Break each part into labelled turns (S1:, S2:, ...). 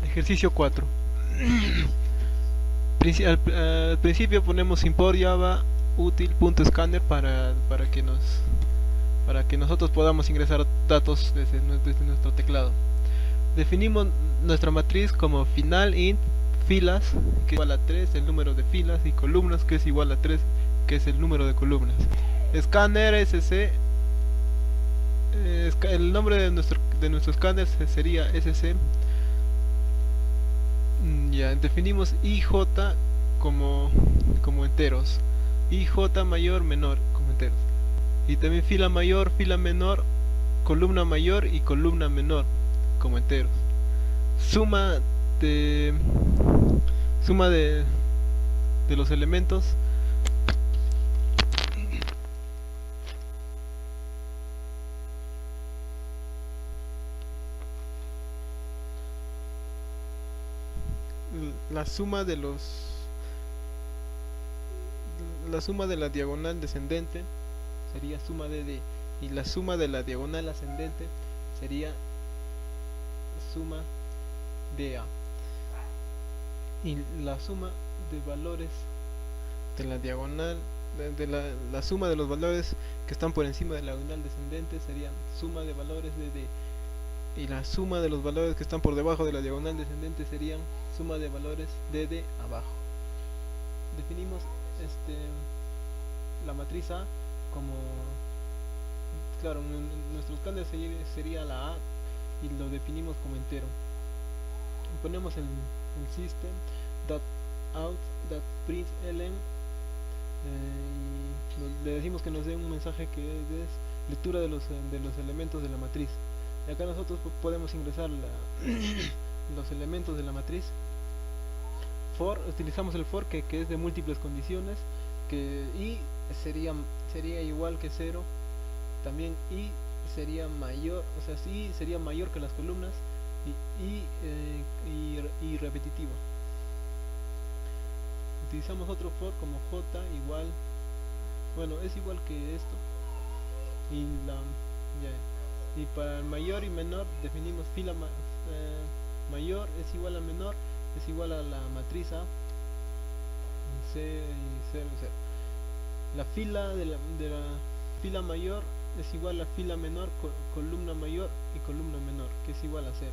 S1: Ejercicio 4. Al principio ponemos import java util.scanner para que nosotros podamos ingresar datos desde nuestro teclado. Definimos nuestra matriz como final int filas, que es igual a 3, el número de filas, y columnas, que es igual a 3, que es el número de columnas. Scanner sc, el nombre de nuestro escáner sería sc. Ya definimos ij como enteros, ij mayor menor como enteros, y también fila mayor, fila menor, columna mayor y columna menor como enteros. Suma de los elementos la suma de la diagonal descendente sería suma de y la suma de la diagonal ascendente sería suma de a, y la suma de valores de la diagonal la suma de los valores que están por encima de la diagonal descendente sería suma de valores de d, y la suma de los valores que están por debajo de la diagonal descendente serían suma de valores de abajo. Definimos la matriz A como, claro, nuestro escáner sería la A, y lo definimos como entero. Ponemos el system.out.println y le decimos que nos dé un mensaje que es lectura de los elementos de la matriz. Y acá nosotros podemos ingresar los elementos de la matriz. Utilizamos el for que es de múltiples condiciones, que i sería igual que 0, también i sería mayor, o sea, si sería mayor que las columnas, y repetitivo. Utilizamos otro for como j igual, bueno, es igual que esto, y para el mayor y menor definimos fila mayor es igual a menor es igual a la matriz A, C y 0, 0. La fila de la fila mayor es igual a fila menor, columna mayor y columna menor, que es igual a 0.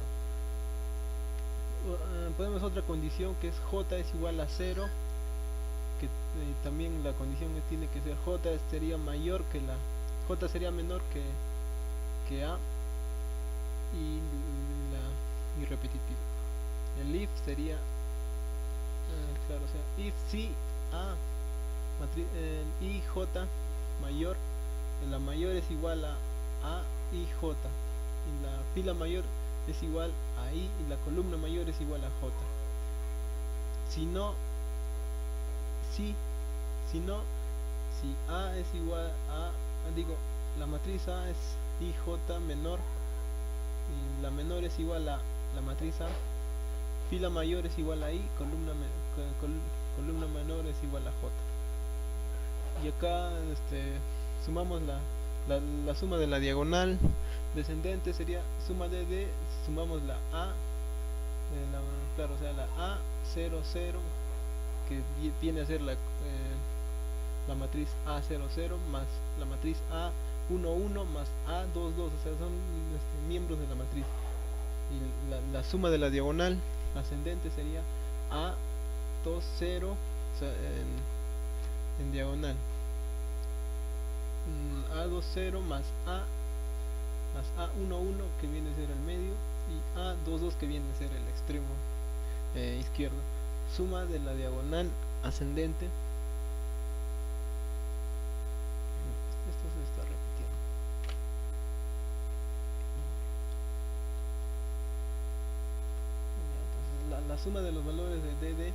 S1: Ponemos otra condición que es j es igual a 0, que también la condición tiene que ser j sería mayor que j sería menor que a, y repetitivo. El if sería claro, o sea, if si a ij mayor, la mayor es igual a ij, y la fila mayor es igual a i, y la columna mayor es igual a j. Si a es igual a, la matriz A es ij menor, y la menor es igual a la matriz A, fila mayor es igual a i, columna menor es igual a j. Y acá sumamos la suma de la diagonal descendente sería suma de d, sumamos la a, claro, o sea, la a 0 0, que viene a ser la matriz A00 más la matriz A11 más A22, o sea, son miembros de la matriz. Y la suma de la diagonal ascendente sería A20, o sea, en diagonal, A20 más A11, que viene a ser el medio, y A22, que viene a ser el extremo izquierdo. Suma de la diagonal ascendente, esto se está repitiendo. Entonces, la suma de los valores de dd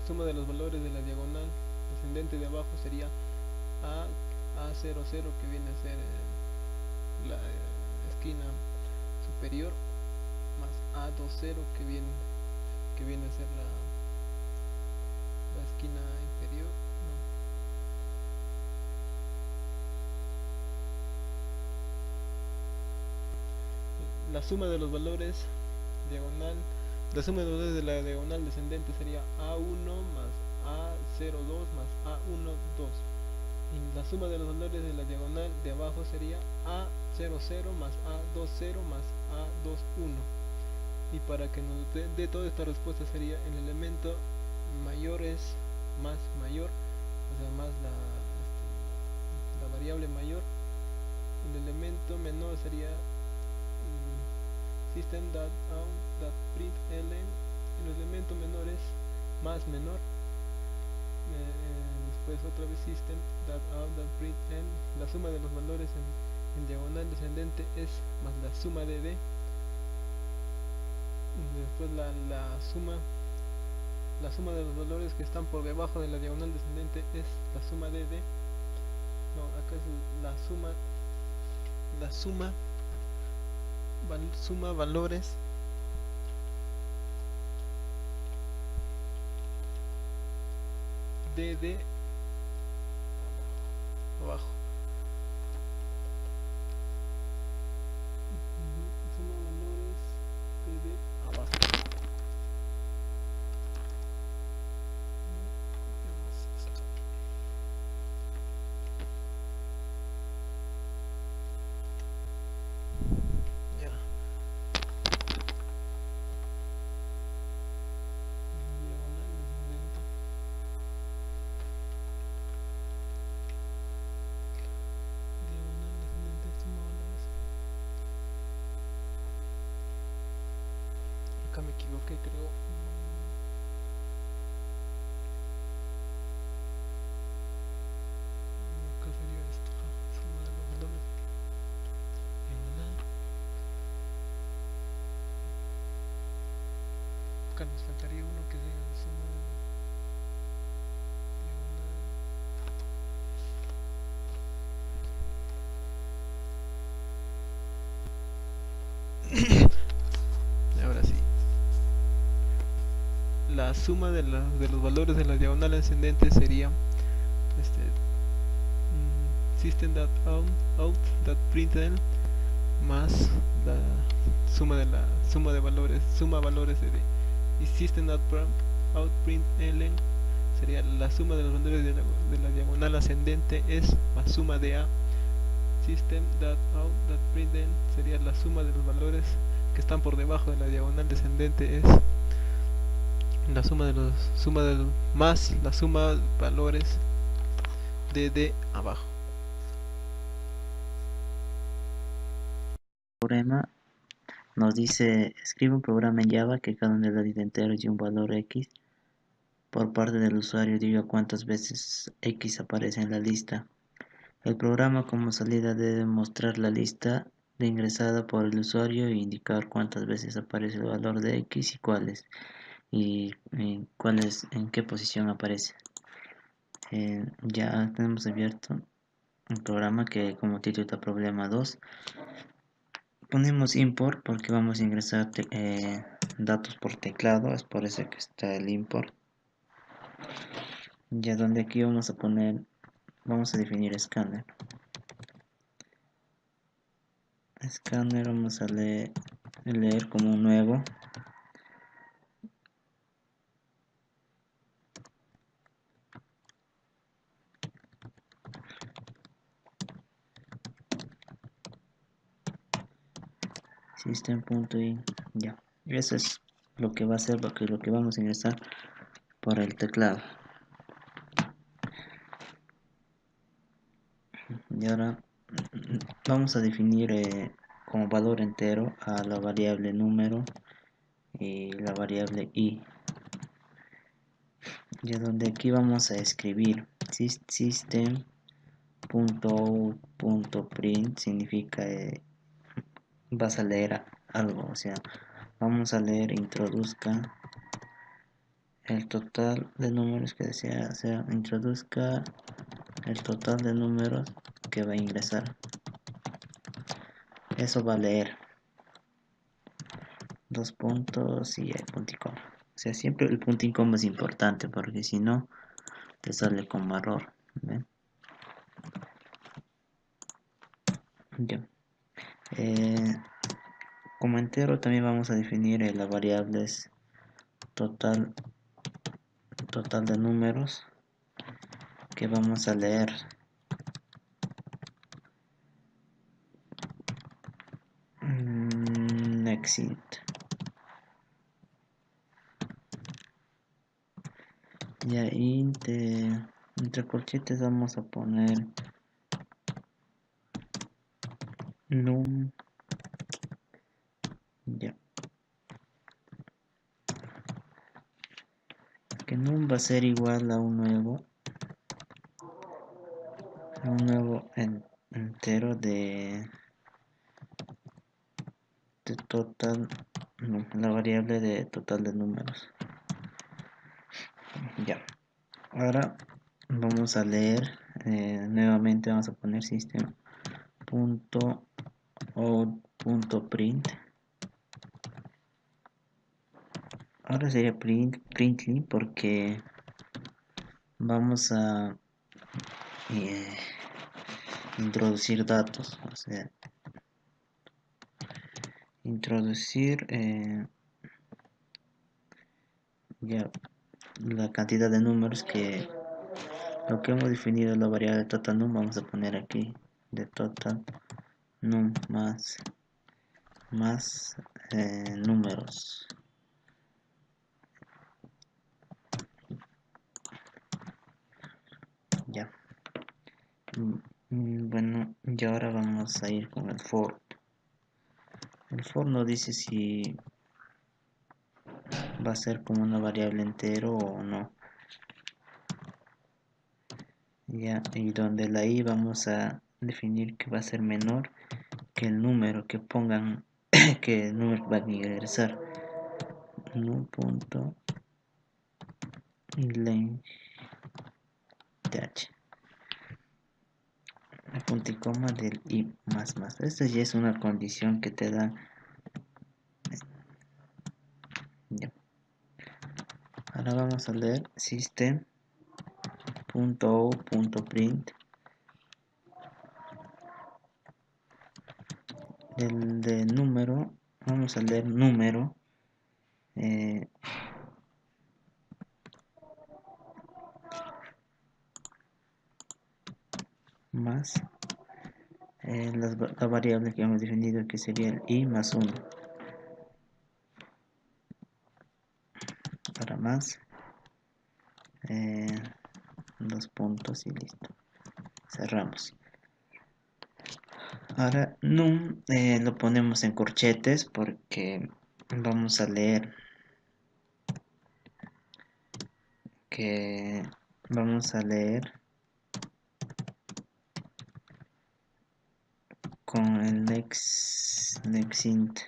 S1: suma de los valores de la diagonal descendente de abajo sería A00, que viene a ser la esquina superior, más A20, que viene a ser la esquina inferior. No. La suma de los valores diagonal, la suma de los valores de la diagonal descendente sería A1 más A02 más A12, y la suma de los valores de la diagonal de abajo sería A00 más A20 más A21. Y para que nos dé toda esta respuesta sería el elemento mayor es más mayor, o sea, más la variable mayor. El elemento menor sería system.out.println. El elemento menor es más menor. Después otra vez system.out.println. La suma de los valores en diagonal descendente es más la suma de d. Después la suma de los valores que están por debajo de la diagonal descendente es la suma de d. No, acá es suma valores de abajo. Suma valores de abajo. Ya. Diagonal descendente. Diagonal descendente, suma valores. Acá me equivoqué, creo. Acá sería esto, suma de los valores diagonal. Acá nos faltaría uno que sea suma de diagonal. Ahora sí. La suma de los valores de la diagonal ascendente sería system.out.println más la suma de valores, suma valores de d. Y system.out.println sería la suma de los valores de la diagonal ascendente es más suma de a. System.out.println sería la suma de los valores que están por debajo de la diagonal descendente es la suma de los más la suma de valores de abajo.
S2: Problema nos dice: escribe un programa en Java que cada unidad de enteros y un valor x por parte del usuario diga cuántas veces x aparece en la lista. El programa como salida debe mostrar la lista de ingresada por el usuario e indicar cuántas veces aparece el valor de x y cuáles, en qué posición aparece. Ya tenemos abierto un programa que como título está problema 2. Ponemos import porque vamos a ingresar datos por teclado, es por eso que está el import. Ya donde aquí vamos a definir escáner. Escáner vamos a leer como un nuevo. System.in. Ya, eso es lo que va a ser, lo que vamos a ingresar por el teclado. Y ahora vamos a definir como valor entero a la variable número y la variable i. Ya donde aquí vamos a escribir system.out.print significa vas a leer algo, o sea, vamos a leer introduzca el total de números que desea, o sea, introduzca el total de números que va a ingresar. Eso va a leer dos puntos y el punto y coma. O sea, siempre el punto y coma es importante porque si no te sale como error. ¿Ven? Ya. Como entero también vamos a definir las variables total de números que vamos a leer. Exit. Ya, y entre corchetes vamos a poner num. Ya, que num va a ser igual a un nuevo entero de total, no, la variable de total de números. Ya, ahora vamos a leer nuevamente, vamos a poner system.out.print. Ahora sería printly porque vamos a introducir datos, o sea, introducir ya la cantidad de números que lo que hemos definido la variable total num, vamos a poner aquí de total num más números. Ya. Bueno, y ahora vamos a ir con el for. El for nos dice si va a ser como una variable entero o no. Ya, y donde la i vamos a definir que va a ser menor que el número que pongan que el número va a ingresar. Num.length el punto y coma del i más. Esta ya es una condición que te da. Ya. Ahora vamos a leer system.out.print del de número. Vamos a leer número más la variable que hemos definido, que sería el i más 1. Para más dos puntos y listo, cerramos. Ahora num lo ponemos en corchetes porque vamos a leer que con el nextInt.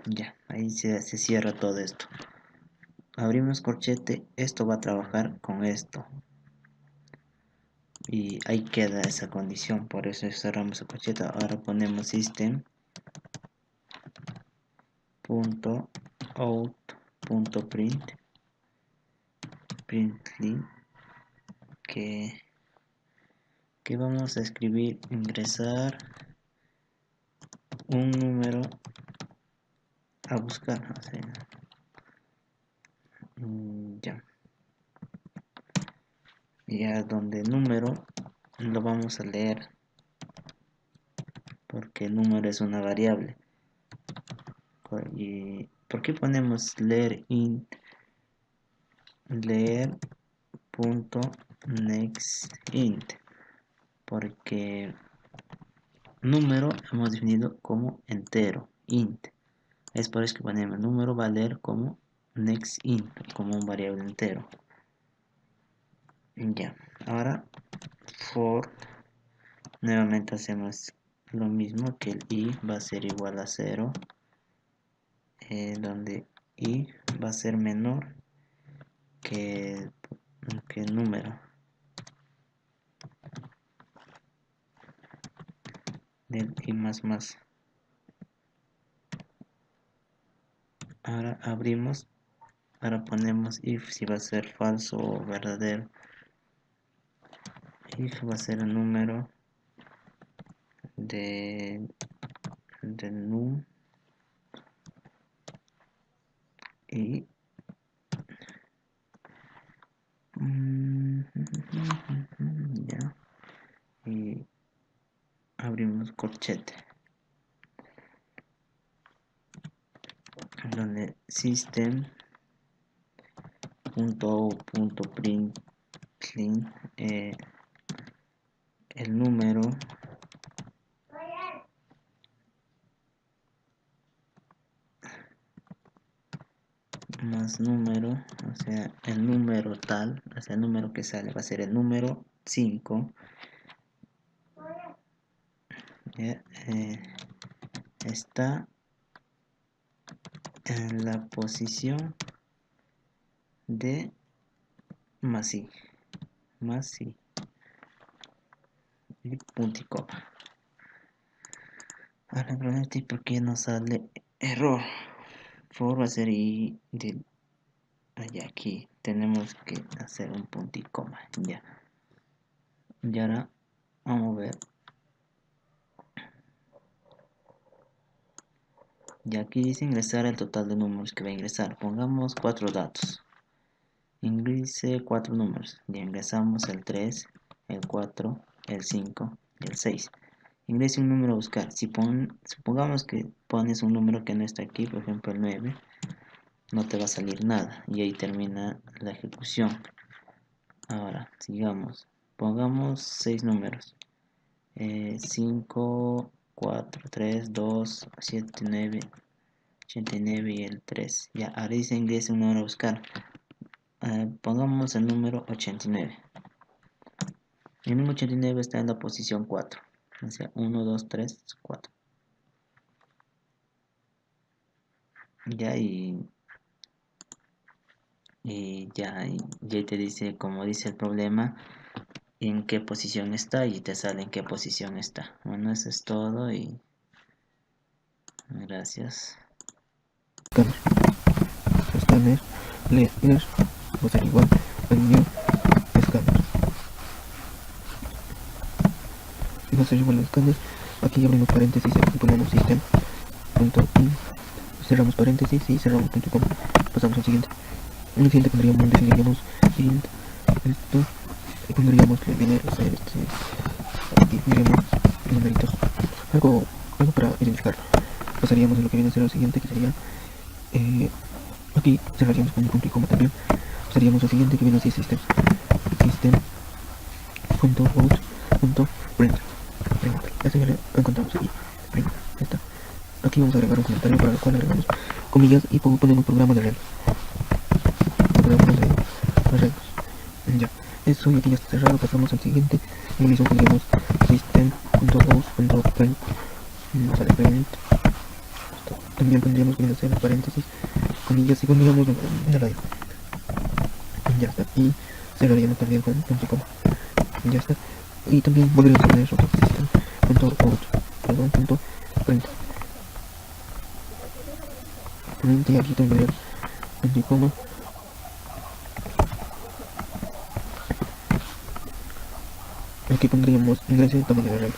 S2: Ya, ahí se cierra todo esto. Abrimos corchete, esto va a trabajar con esto. Y ahí queda esa condición, por eso cerramos el corchete. Ahora ponemos system.out.print printly que vamos a escribir ingresar un número a buscar, o sea, ya donde número lo vamos a leer porque el número es una variable. ¿Y por qué ponemos leer int? Leer.nextInt porque número hemos definido como entero, int. Es por eso que ponemos número va a leer como nextInt, como un variable entero. Ya, ahora for, nuevamente hacemos lo mismo, que el i va a ser igual a 0, donde i va a ser menor que el número del i más más. Ahora abrimos, ahora ponemos if si va a ser falso o verdadero. If va a ser el número del num y ya, y abrimos corchete donde system.out.println el número más número, o sea el número tal, o sea el número que sale va a ser el número 5, ¿ya? Está en la posición de más i y punto y coma. Ahora pregunté por qué no sale error. For va a ser y de allá aquí tenemos que hacer un punto y coma, ya. Y ahora vamos a ver. Y aquí dice ingresar el total de números que va a ingresar. Pongamos 4 datos. Ingrese 4 números. Ya ingresamos el 3, el 4, el 5 y el 6. Ingrese un número a buscar. Supongamos que pones un número que no está aquí, por ejemplo el 9, no te va a salir nada y ahí termina la ejecución. Ahora sigamos. Pongamos 6 números. 5, 4, 3, 2, 7, 9, 89 y el 3. Ya, ahora dice ingrese un número a buscar. Pongamos el número 89. El número 89 está en la posición 4. O sea, 1, 2, 3, 4. Ya, y ya te dice, como dice el problema, en qué posición está y te sale en qué posición está. Bueno, eso es todo y gracias.
S3: Escáner, leer, va a ser igual al new escáner. Si va a ser igual al escáner, aquí abrimos paréntesis y ponemos system.in, cerramos paréntesis y cerramos punto com. Pasamos al siguiente. En el siguiente definiríamos int esto y pondríamos que viene a ser aquí pondríamos numeritos, algo para identificar. Pasaríamos a lo que viene a ser lo siguiente, que sería aquí cerraríamos con un punto y coma también. Pasaríamos al siguiente, que viene así system.out.print. Este ya lo encontramos aquí. Print, ya está. Aquí vamos a agregar un comentario para el cual agregamos comillas y ponemos programa de arreglos. Ya, eso y aquí ya está cerrado. Pasamos al siguiente. Lo mismo pondríamos system.out.print. No sale print. También pondríamos que viene a ser paréntesis, comillas y pondríamos en el aire. Ya está. Y cerraríamos también con punto y coma. Ya está. Y también podríamos poner otro system.out.print. Y aquí tendría punto y coma. Aquí pondríamos ingrese el tamaño de arreglo.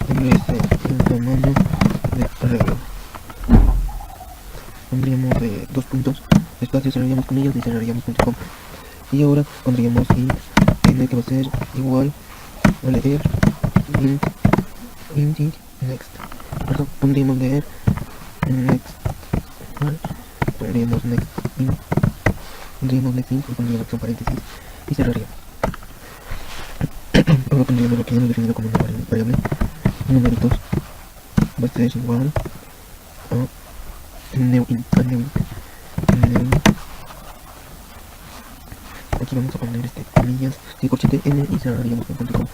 S3: Ingrese el tamaño de arreglo. Pondríamos dos puntos, espacio, cerraríamos comillas y cerraríamos punto com. Y ahora pondríamos int n, que va a ser igual a leer int next. Perdón, pondríamos leer next. Pondríamos next int. Pondríamos next int y pondríamos un paréntesis y cerraríamos. Ahora pondríamos lo que hemos definido como una variable numeritos, va a ser igual a new int. Aquí vamos a poner comillas y corchete n y cerraríamos con punto com.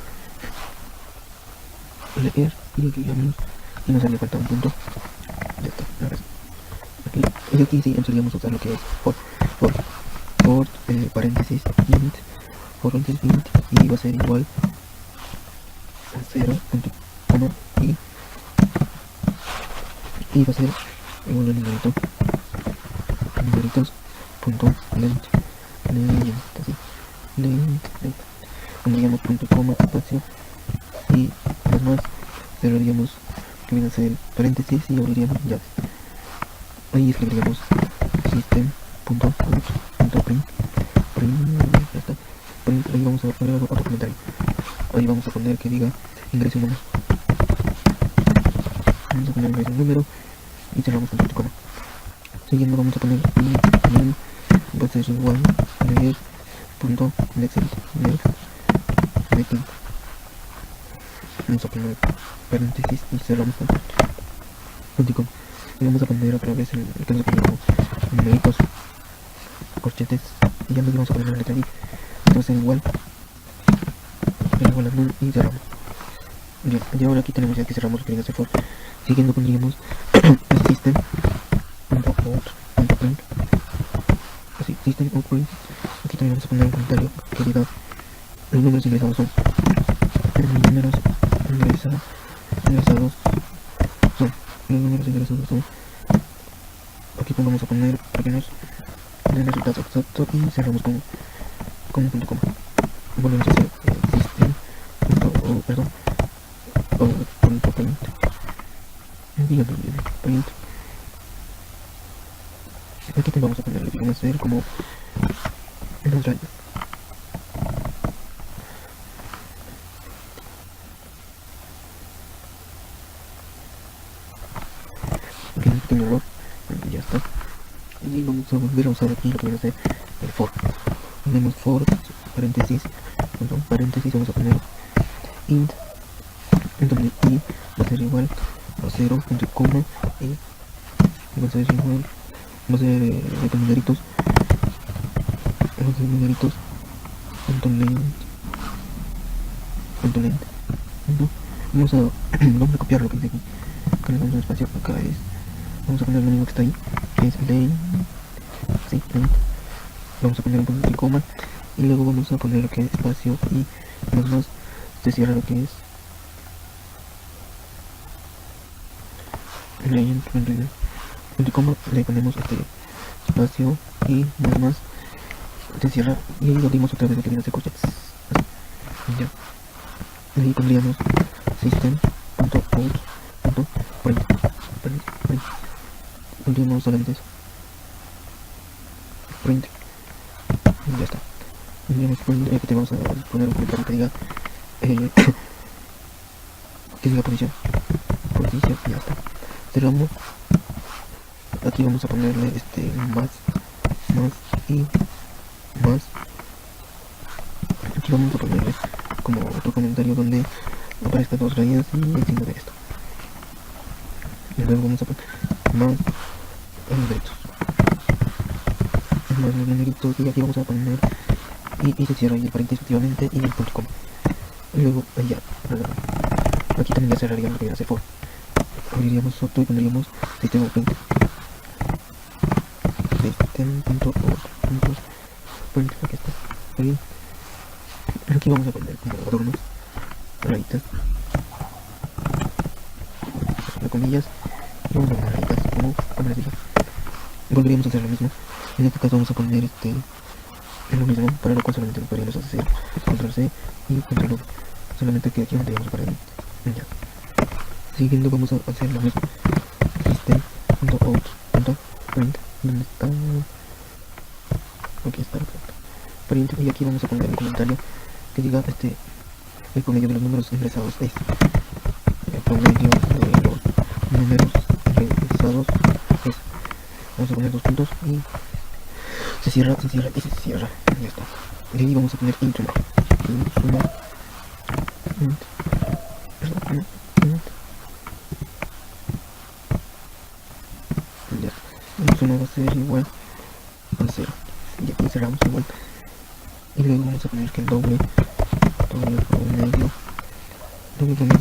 S3: Leer y aquí vamos y nos haría falta un punto. Ya está, ahora sí. Aquí Y aquí sí empezaríamos a usar lo que es for paréntesis int, for paréntesis int, y va a ser igual a 0, punto, coma, y va a ser igual a numeritos, punto, length, así, length, pondríamos punto, coma, espacio, y más, cerraríamos que viene a ser paréntesis y abriríamos llaves. Ahí escribiríamos system.out.print, ya está, print, ahí vamos a poner otro comentario, ahí vamos a poner que diga ingrese un número, vamos a poner ingrese un número y cerramos con punto coma. Siguiendo vamos a poner y va a ser igual a leer punto next, vamos a poner paréntesis y cerramos con punto coma. Y vamos a poner otra vez el que nos ponemos numeritos, corchetes, y ya nos vamos a poner la letra I. Entonces igual a null y cerramos. Bien, y ahora aquí tenemos ya que cerramos lo que viene a ser for. Siguiendo pondríamos system.out.print, así, system.out.print. Aquí también vamos a poner un comentario que diga los números ingresados son aquí vamos a poner pequeños el resultado exacto y cerramos con un punto coma. Volvemos a hacer system.print, print. Aquí te vamos a poner lo que vamos a hacer como unas rayas. Aquí un pequeño error, ya está. Y vamos a volver a usar aquí lo que viene a ser el for. Ponemos for, paréntesis, vamos a poner int, entonces i va a ser igual a 0, punto coma, y va a ser igual, va a ser numeritos, punto length, vamos a copiar lo que dice aquí, acá le damos un espacio, acá es, vamos a poner lo mismo que está ahí, que es length, sí, length, vamos a poner un punto y coma, y luego vamos a poner lo que es espacio y más se cierra lo que es length, punto y coma, le ponemos este espacio y más se cierra, y ahí lo dimos otra vez lo que viene a ser corchetes, ya. Ahí pondríamos system.out.print, pondríamos solamente eso, print, y ya está. Pondríamos print, aquí te vamos a poner un comentario que diga posición, y ya está. Cerramos. Aquí vamos a ponerle más y más. Aquí vamos a ponerle como otro comentario donde aparezcan dos rayas y encima de esto. Y luego vamos a poner más numeritos, y aquí vamos a poner y se cierra ahí el paréntesis efectivamente y el punto coma. Y luego allá, aquí también ya cerraríamos lo que viene a ser for. Abriríamos otro y pondríamos system.out.print, aquí está, ahí. Aquí vamos a poner como adornos, rayitas, comillas, y vamos a poner rayitas como les digo. Volveríamos a hacer lo mismo. En este caso vamos a poner lo mismo, para lo cual solamente podríamos hacer control C y control V, solamente que aquí no tenemos para ya. Siguiendo vamos a hacer lo mismo, system.out.print, ¿dónde está? Aquí está, print, y aquí vamos a poner un comentario que diga el promedio de los números ingresados es el promedio de los números ingresados es, vamos a poner dos puntos y se cierra, y ya está. Y ahí vamos a poner int, ya, el suma va a ser igual a 0, y aquí cerramos igual, y luego vamos a poner que el doble promedio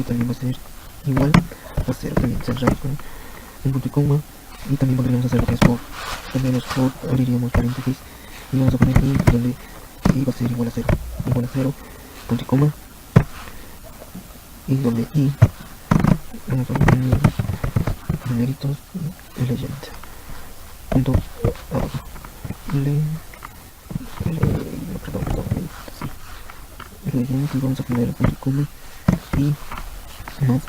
S3: también va a ser igual a 0, también cerramos con un punto y coma, Y también podríamos hacer lo que es for. Pondremos for, abriríamos paréntesis y vamos a poner i, donde i va a ser igual a 0, punto y coma, y donde i vamos a poner numeritos y legend, punto abajo, legend, y vamos a poner el punto y coma y más,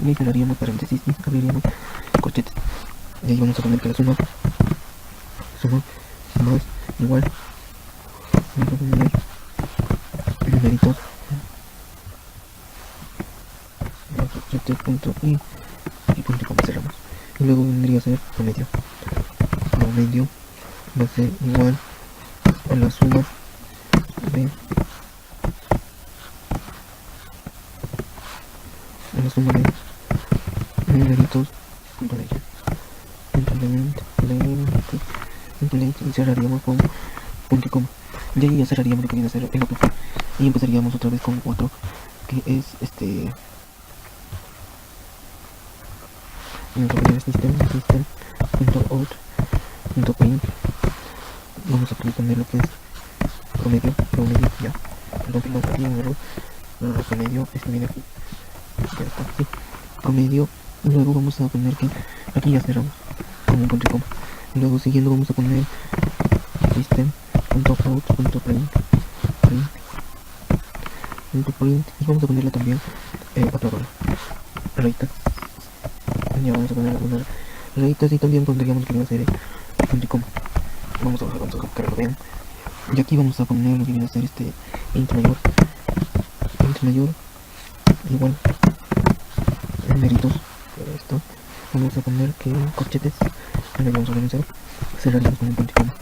S3: y cerraríamos paréntesis y abriríamos corchetes, y ahí vamos a poner que la suma más igual, vamos a poner numeritos, corchetes, punto y punto y coma, cerramos, y luego vendría a ser promedio va a ser igual a la suma de numeritos punto legend, y cerraríamos con punto y coma, y ahí ya cerraríamos lo que viene a ser el otro for, y empezaríamos otra vez con otro que es vamos a poner system.out.print, vamos a poner lo que es promedio ya, perdón, aquí hay un error, promedio viene aquí, ya está, sí, promedio, y luego vamos a poner que aquí ya cerramos con un punto y coma, y luego siguiendo vamos a poner system.out.print y vamos a ponerle también otra rayitas, ya vamos a poner algunas rayitas, y también pondríamos que va a ser punto y coma, vamos a que lo vean, y aquí vamos a poner lo que viene a ser int mayor igual numeritos, esto vamos a poner que corchetes, ahora vamos a poner 0, cerraríamos con un punto y coma,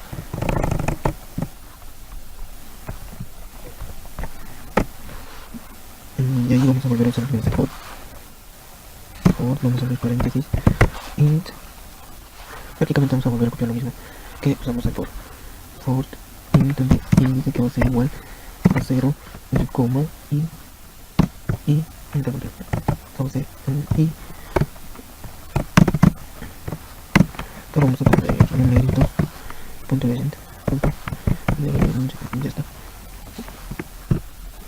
S3: y ahí vamos a volver a usar el for, vamos a abrir paréntesis, int, prácticamente vamos a volver a copiar lo mismo que usamos el for int, y dice que va a ser igual a 0, coma, y vamos a hacer y vamos a poner numeritos punto legend, ya está,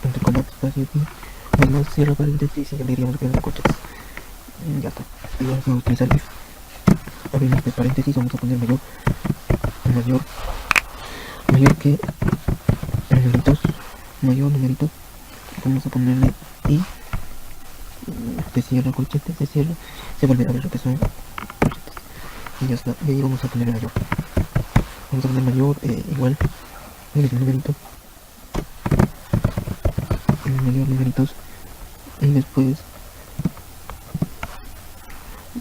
S3: punto coma, espacio y además cierra paréntesis y abriríamos el corchetes, ya está, y vamos a utilizar if, abrimos el paréntesis, vamos a poner mayor que numeritos, vamos a ponerle y se cierra corchetes, se vuelve a abrir lo que son corchetes, y ya está, y ahí vamos a poner el mayor, igual el numerito, numeritos, y después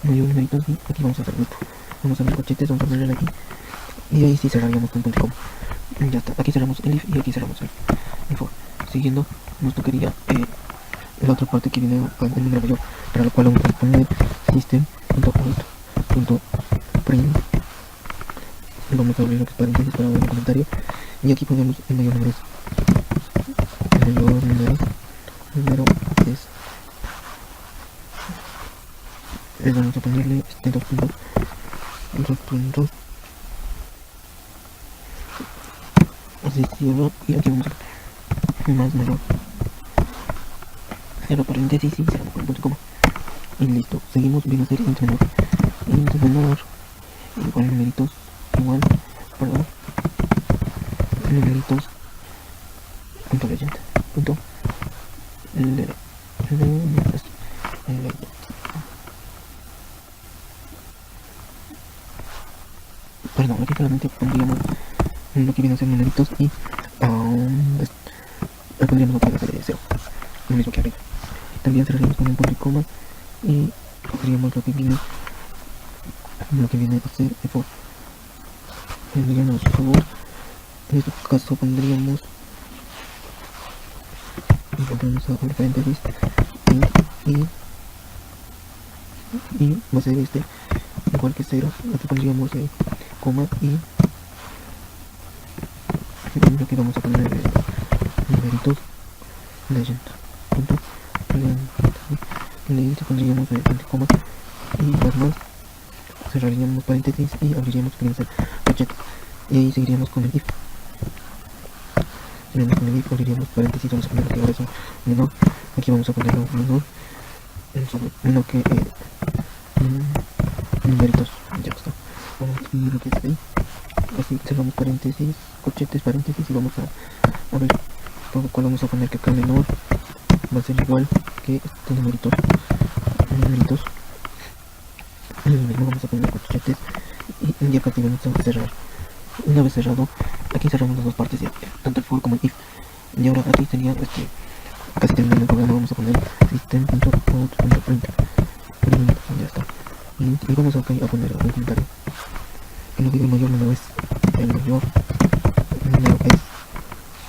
S3: mayor numeritos, y aquí vamos a hacer esto, vamos a abrir corchetes, vamos a ponerle aquí, y ahí sí cerraríamos con punto y coma, ya está, aquí cerramos el if y aquí cerramos el for. Siguiendo nos tocaría la otra parte que viene con el número mayor, para lo cual vamos a poner system.out.print, vamos a abrir lo que es paréntesis para ver el comentario, y aquí ponemos el mayor número vamos a ponerle dos puntos, así cierro, y aquí vamos a más mayor, cierro paréntesis y cerramos con punto y coma, y listo, seguimos, viene a ser int menor igual numeritos punto legend, perdón, aquí solamente pondríamos lo que viene a ser numeritos y pondríamos otra vez de 0, lo mismo que arriba. También cerraríamos con un punto y coma y cogeríamos lo que viene a ser el for. Pondríamos for, en este caso pondríamos y volvemos a abrir paréntesis y va a ser igual que 0, aquí pondríamos coma y aquí vamos a poner numeritos legend, punto legend, pondríamos punto y coma y más cerraríamos paréntesis y abriríamos cochete. Y ahí seguiríamos con el if. Seguiríamos con el if, abriríamos paréntesis, vamos a poner que ahora es un menor. Aquí vamos a ponerlo menor. Menor que numeritos. Ya está. Vamos a escribir lo que es ahí. Así cerramos paréntesis, cochetes, paréntesis y vamos a ver. Por lo cual vamos a poner que acá menor va a ser igual que este numeritos. Y mismo vamos a poner cochetes y ya casi vamos a cerrar. Una vez cerrado, aquí cerramos las dos partes, ya, tanto el for como el if. Y ahora aquí sería casi terminando el programa, vamos a poner system.out.print. Ya está. Y vamos acá a poner un comentario. Que nos diga el mayor número es el mayor número es.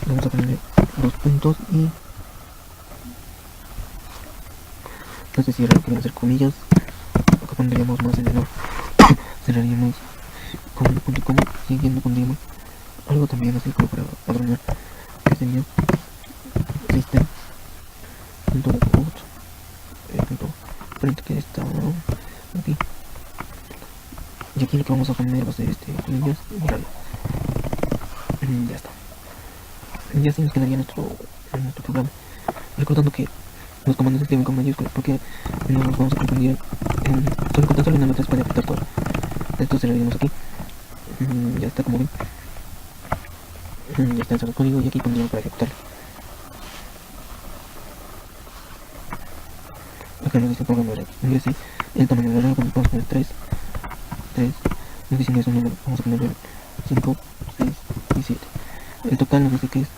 S3: Vamos a poner dos puntos y no sé si ahora quieren hacer comillas. Acá pondríamos más el menor. Cerraríamos con el punto y coma, siguiendo pondríamos algo también así como para adornar, que sería system.out.print, que está aquí. Y aquí lo que vamos a poner va a ser comillas y raya. Ya está. Y así nos quedaría nuestro programa. Recordando que los comandos se escriben con mayúsculas porque no nos vamos a confundir. Solo con tan solo una letra se puede afectar todo. Esto cerraríamos aquí. Ya está, como ven. Ya está el código y aquí pondríamos para ejecutarlo. Acá nos dice programa de ingrese el tamaño de la vamos a poner 3. Nos dice ingresa un número, vamos a poner 5, 6 y 7. El total nos dice que es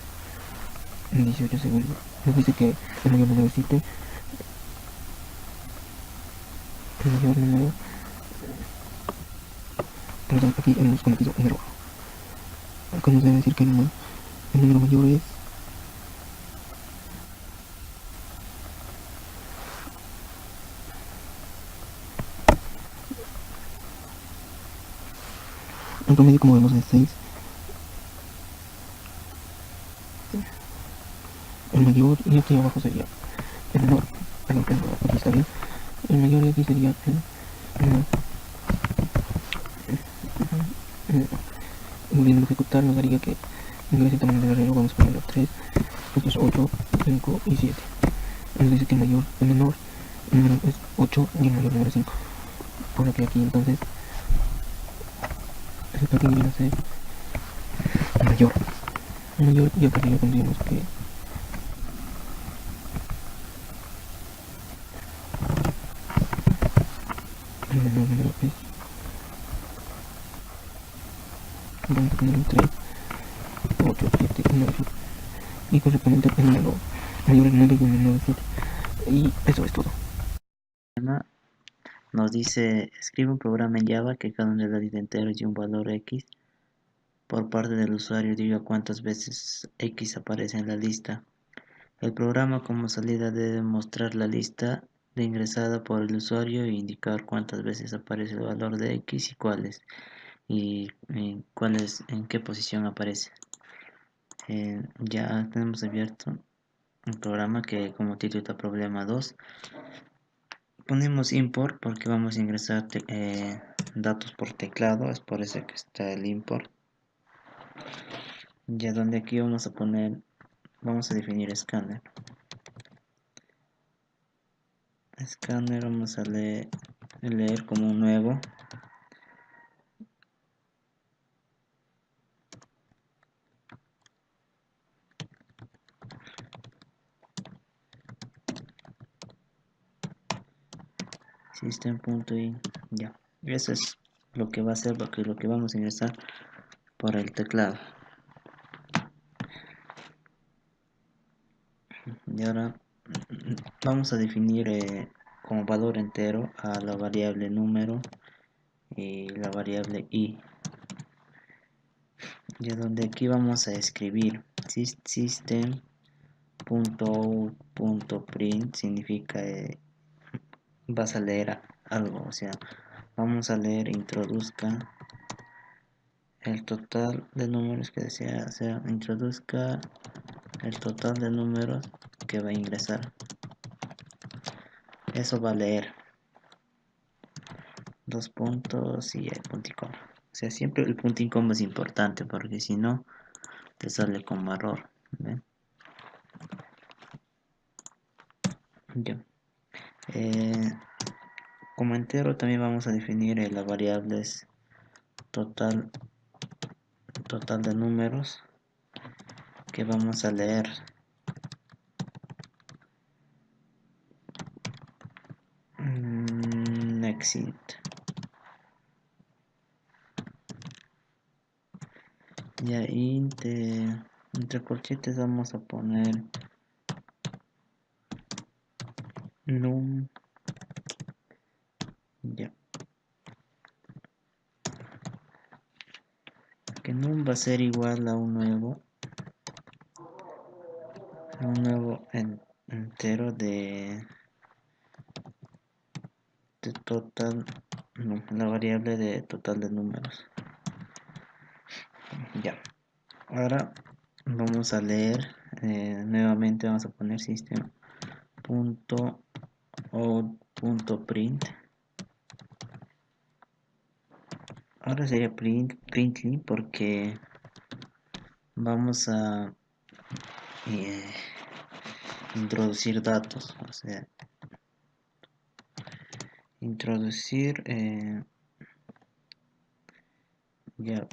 S3: 18 segundos. Nos dice que el mayor número es 7. El mayor número, perdón, aquí hemos cometido un error. Acá nos debe decir que el número mayor es en promedio, como vemos, es 6. El mayor, y aquí abajo sería el menor. Perdón, aquí está bien. El mayor y aquí sería el menor. Volviendo a ejecutar nos daría que ingrese el tamaño del reloj, vamos a ponerlo 3, después 8, 5 y 7. Nos dice que el menor número es 8 y el mayor número es 5. Por lo que aquí entonces el pequeño viene a ser mayor. Y acá ya pondríamos que el menor número es, vamos a poner un 3, 8, 7 y 9. Y correctamente el número mayor es 9 y el menor es 7. Y eso es todo.
S2: Nos dice, escribe un programa en Java que cada uno de los enteros y un valor X. Por parte del usuario diga cuántas veces X aparece en la lista. El programa como salida debe mostrar la lista de ingresada por el usuario e indicar cuántas veces aparece el valor de X y en qué posición aparece. Ya tenemos abierto un programa que como título está problema 2. Ponemos import porque vamos a ingresar datos por teclado, es por eso que está el import. Ya donde aquí vamos a definir escáner. Escáner vamos a leer como un nuevo. System.in. Ya, eso es lo que va a ser, lo que vamos a ingresar por el teclado. Y ahora vamos a definir como valor entero a la variable número y la variable i. Ya donde aquí vamos a escribir system.out.print significa vas a leer algo, o sea, vamos a leer introduzca el total de números que desea, o sea, introduzca el total de números que va a ingresar. Eso va a leer. dos puntos y el punto y coma. O sea, siempre el punto y coma es importante porque si no te sale como error. ¿Ven? Ya. Como entero también vamos a definir la variable es total de números que vamos a leer. Next int. Ya, int entre corchetes vamos a poner num. Ya, que num va a ser igual a un nuevo entero de total, no, la variable de total de números. Ya, ahora vamos a leer nuevamente, vamos a poner system.out.print. Ahora sería printly porque vamos a introducir datos, o sea, introducir ya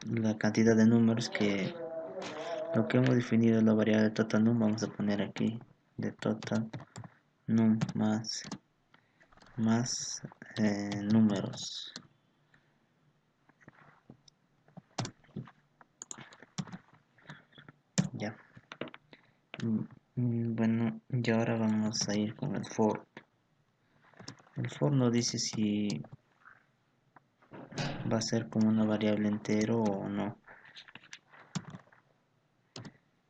S2: la cantidad de números que lo que hemos definido es la variable total num. Vamos a poner aquí de total num más números. Ya. Bueno, y ahora vamos a ir con el for. El for nos dice si va a ser como una variable entero o no.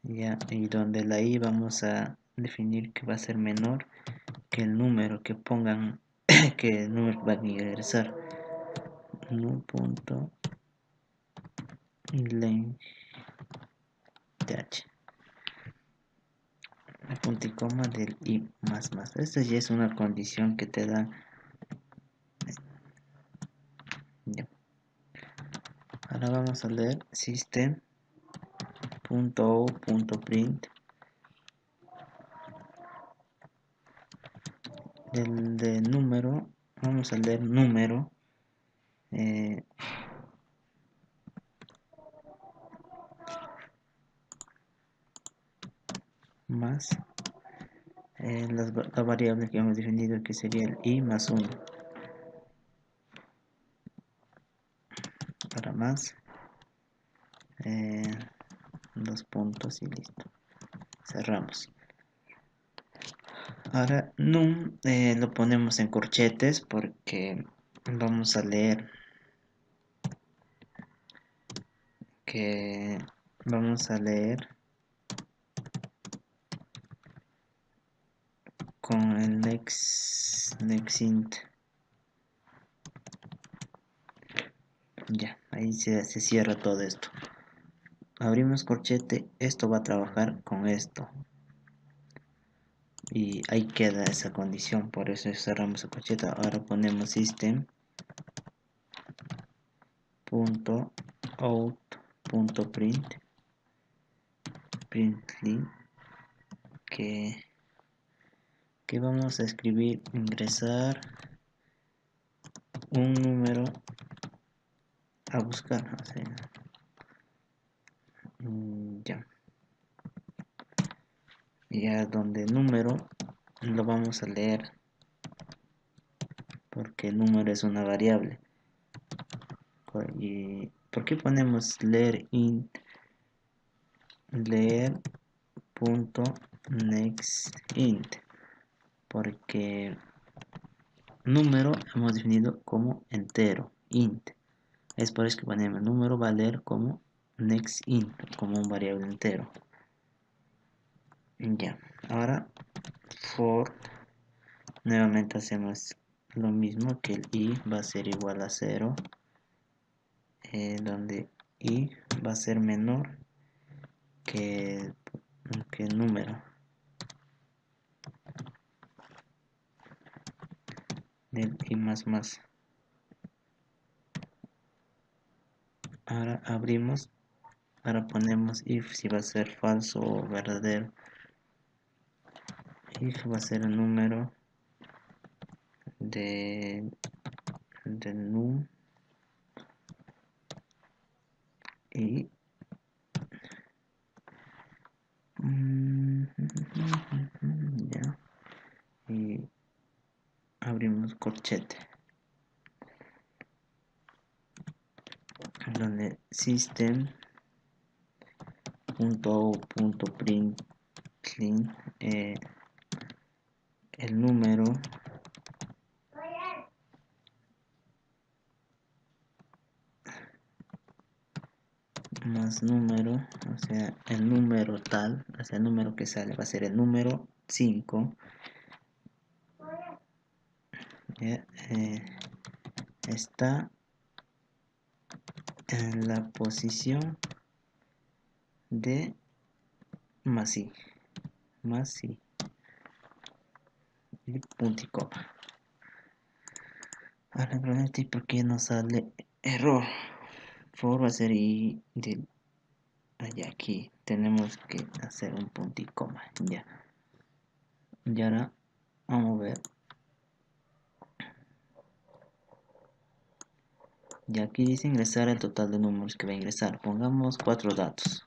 S2: Ya, y donde la i vamos a definir que va a ser menor que el número que pongan que el número va a ingresar. Num.length el punto y coma del i más. Esta ya es una condición que te da. Ya. Ahora vamos a leer system.out.print del de número. Vamos a leer número más la variable que hemos definido, que sería el i más 1. Para más dos puntos y listo, cerramos. Ahora num lo ponemos en corchetes porque vamos a leer con el next int. Ya, ahí se cierra todo esto. Abrimos corchete, esto va a trabajar con esto y ahí queda esa condición, por eso cerramos el corchete. Ahora ponemos system.out.print printly que vamos a escribir ingresar un número a buscar, o sea, ya donde número lo vamos a leer porque el número es una variable. ¿Y por qué ponemos leer int leer.nextInt? Porque número hemos definido como entero, int. Es por eso que ponemos número va a leer como nextInt, como un variable entero. Ya, ahora for, nuevamente hacemos lo mismo, que el i va a ser igual a 0, donde i va a ser menor que el número del i más. Ahora abrimos, ahora ponemos if si va a ser falso o verdadero. If va a ser el número del num y ya, y abrimos corchete donde system.out.println el número más número, o sea el número tal, o sea el número que sale va a ser el número 5, ¿ya? Está en la posición de más i y punto y coma. Ahora pregunté por qué no sale error. For va a ser y de allá aquí tenemos que hacer un punto y coma, ya. Y ahora vamos a ver. Y aquí dice ingresar el total de números que va a ingresar. Pongamos 4 datos.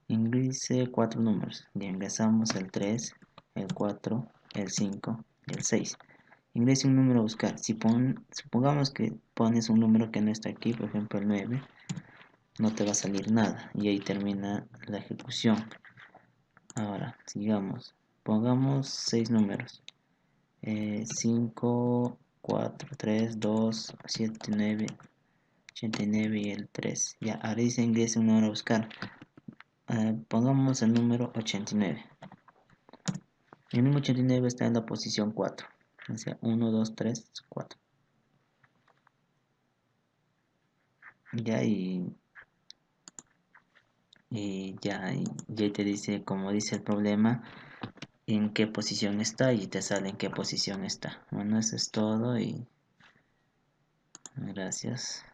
S2: Ingrese 4 números. Ya ingresamos el 3, el 4, el 5 y el 6. Ingrese un número a buscar. Supongamos que pones un número que no está aquí, por ejemplo el 9, no te va a salir nada y ahí termina la ejecución. Ahora, sigamos. Pongamos 6 números. 5, 4, 3, 2, 7, 9, 89 y el 3. Ya, ahora dice ingrese un número a buscar. Pongamos el número 89. El número 89 está en la posición 4. O sea, 1, 2, 3, 4. Ya, ya te dice, como dice el problema, en qué posición está y te sale en qué posición está. Bueno, eso es todo y gracias.